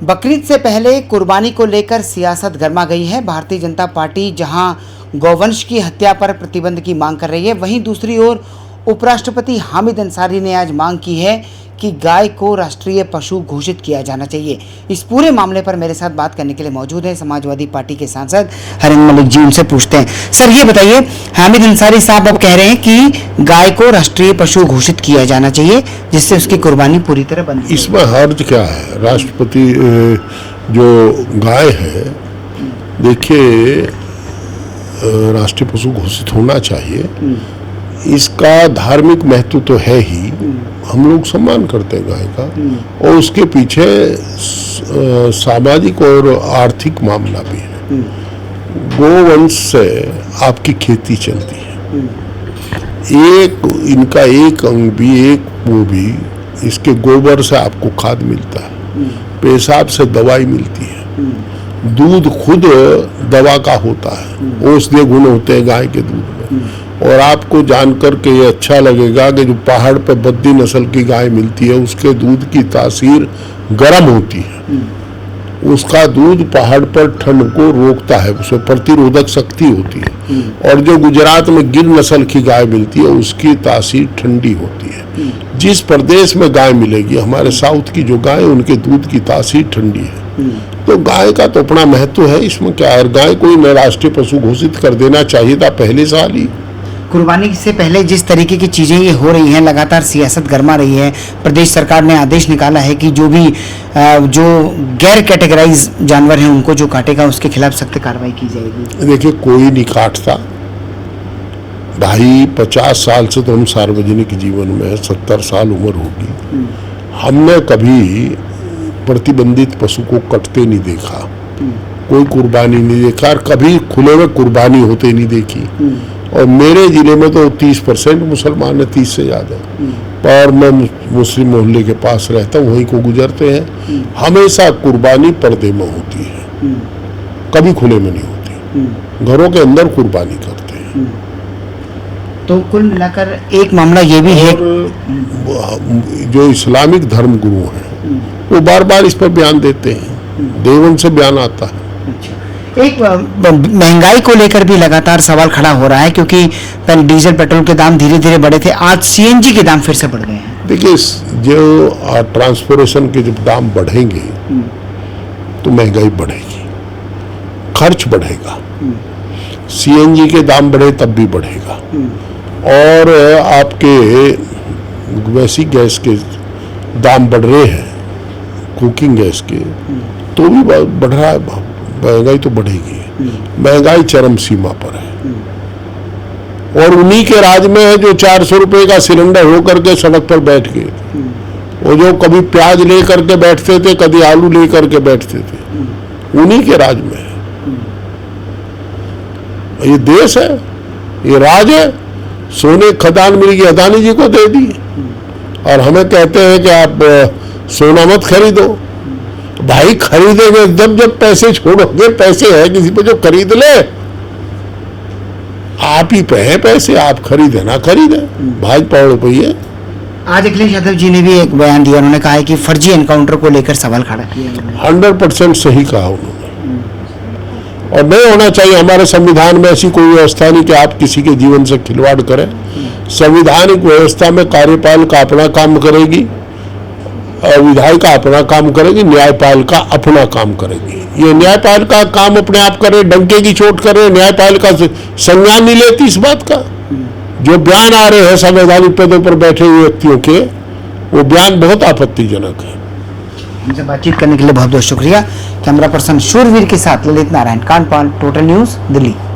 बकरीद से पहले कुर्बानी को लेकर सियासत गर्मा गई है। भारतीय जनता पार्टी जहां गौवंश की हत्या पर प्रतिबंध की मांग कर रही है, वहीं दूसरी ओर उपराष्ट्रपति हामिद अंसारी ने आज मांग की है कि गाय को राष्ट्रीय पशु घोषित किया जाना चाहिए। इस पूरे मामले पर मेरे साथ बात करने के लिए मौजूद हैं समाजवादी पार्टी के सांसद हरिंद्र मलिक जी। उनसे पूछते हैं, सर ये बताइए, हामिद अंसारी साहब अब कह रहे हैं कि गाय को राष्ट्रीय पशु घोषित किया जाना चाहिए जिससे उसकी कुर्बानी पूरी तरह बंद। इसमें हर्ज क्या है? राष्ट्रपति जो गाय है, देखिए राष्ट्रीय पशु घोषित होना चाहिए। इसका धार्मिक महत्व तो है ही, हम लोग सम्मान करते हैं गाय का, और उसके पीछे सामाजिक और आर्थिक मामला भी है। गोवंश से आपकी खेती चलती है, इनका एक अंग भी, एक वो भी, इसके गोबर से आपको खाद मिलता है, पेशाब से दवाई मिलती है, दूध खुद दवा का होता है, औषधीय गुण होते हैं गाय के दूध में। और आपको जानकर के ये अच्छा लगेगा कि जो पहाड़ पर बद्दी नस्ल की गाय मिलती है, उसके दूध की तासीर गर्म होती है। उसका दूध पहाड़ पर ठंड को रोकता है, उसमें प्रतिरोधक शक्ति होती है। और जो गुजरात में गिर नस्ल की गाय मिलती है, उसकी तासीर ठंडी होती है। जिस प्रदेश में गाय मिलेगी, हमारे साउथ की जो गाय, उनके दूध की तासीर ठंडी है। तो गाय का तो अपना महत्व है, इसमें क्या है? गाय को ही राष्ट्रीय पशु घोषित कर देना चाहिए था पहले साल ही। कुर्बानी से पहले जिस तरीके की चीज़ें ये हो रही हैं, लगातार सियासत गर्मा रही है। प्रदेश सरकार ने आदेश निकाला है कि जो गैर कैटेगराइज जानवर हैं उनको जो काटेगा उसके खिलाफ सख्त कार्रवाई की जाएगी। देखिए, कोई नहीं काटता भाई। 50 साल से तो हम सार्वजनिक जीवन में, 70 साल उम्र होगी, हमने कभी प्रतिबंधित पशु को कटते नहीं देखा, कोई कुर्बानी नहीं देखा, और कभी खुले में कुर्बानी होते नहीं देखी। और मेरे जिले में तो 30% मुसलमान है, 30 से ज़्यादा। पर मैं मुस्लिम मोहल्ले के पास रहता हूँ, वहीं को गुजरते हैं। हमेशा कुर्बानी पर्दे में होती है, कभी खुले में नहीं होती। घरों के अंदर कुर्बानी करते हैं। तो कुल मिलाकर एक मामला ये भी है, जो इस्लामिक धर्म गुरु हैं वो बार बार इस पर बयान देते हैं, देवन से बयान आता है। एक महंगाई को लेकर भी लगातार सवाल खड़ा हो रहा है, क्योंकि पहले डीजल पेट्रोल के दाम धीरे धीरे बढ़े थे, आज सीएनजी के दाम फिर से बढ़ गए हैं। देखिए, जो ट्रांसपोर्टेशन के जब दाम बढ़ेंगे तो महंगाई बढ़ेगी, खर्च बढ़ेगा। सीएनजी के दाम बढ़े तब भी बढ़ेगा। और आपके वैसी गैस के दाम बढ़ रहे हैं, कुकिंग गैस के, तो भी बढ़ रहा है। महंगाई तो बढ़ेगी। महंगाई चरम सीमा पर है। और उन्हीं के राज में है जो 400 रुपए का सिलेंडर हो करके सड़क पर बैठ गए थे, वो जो कभी प्याज ले करके बैठते थे, कभी आलू ले करके बैठते थे, उन्हीं के राज में है। ये देश है, ये राज है। सोने खदान मिल गई, अदानी जी को दे दी, और हमें कहते हैं कि आप सोना मत खरीदो। भाई खरीदेंगे जब पैसे छोड़ोगे, पैसे है किसी पे जो खरीद ले। आप ही पे है पैसे, आप खरीदे ना खरीदे, भाजपा रुपये। आज अखिलेश यादव जी ने भी एक बयान दिया, उन्होंने कहा है कि फर्जी एनकाउंटर को लेकर सवाल खड़ा किया। 100% सही कहा उन्होंने, और नहीं होना चाहिए। हमारे संविधान में ऐसी कोई व्यवस्था नहीं कि आप किसी के जीवन से खिलवाड़ करें। संवैधानिक व्यवस्था में कार्यपालिका अपना काम करेगी, विधायिका अपना काम करेगी, न्यायपालिका अपना काम करेगी। ये न्यायपालिका काम अपने आप करे, डंके की चोट करे, न्यायपालिका से संज्ञान नहीं लेती इस बात का। जो बयान आ रहे हैं संवैधानिक पदों पर बैठे हुए व्यक्तियों के, वो बयान बहुत आपत्तिजनक है। हमसे बातचीत करने के लिए बहुत बहुत शुक्रिया। कैमरा पर्सन शूरवीर के साथ ललित नारायण, कांडपाल, टोटल न्यूज़, दिल्ली।